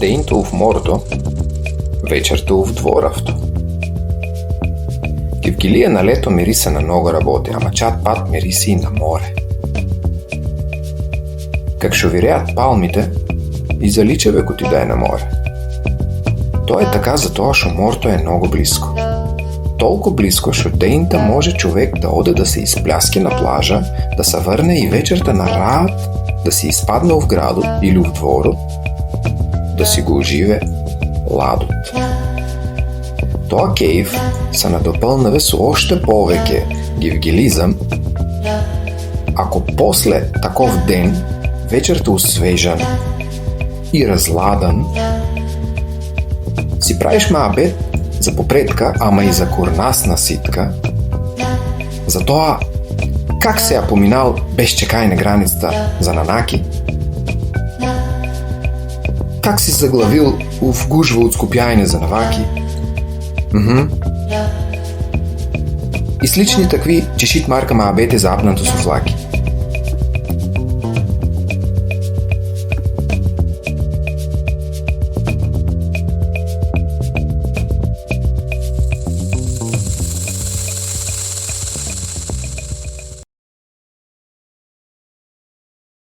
Денто в морето, вечерто в дворавто. Кевгилия на лето мириса на много работи, ама чат пат мириси и на море. Как шовиреят палмите и заличаве коти да е на море. То е така затоа шо морето е много близко. Толку близко, шо дента може човек да оде да се изпляски на плажа, да се върне и вечерта на раат, да си изпадне в градот или в дворот, да си го оживе ладот. Тоа кейв се надопълнаве со още повеќе гевгелизам, ако после таков ден вечерта освежан и разладан си правиш маабет за попретка, ама и за курнасна ситка, за тоа как се ја поминал без чекај на границата за нанаки, как си заглавил в гужва от скупјајне за наваки, и слични такви чешит марка маабете за апнато со флаки.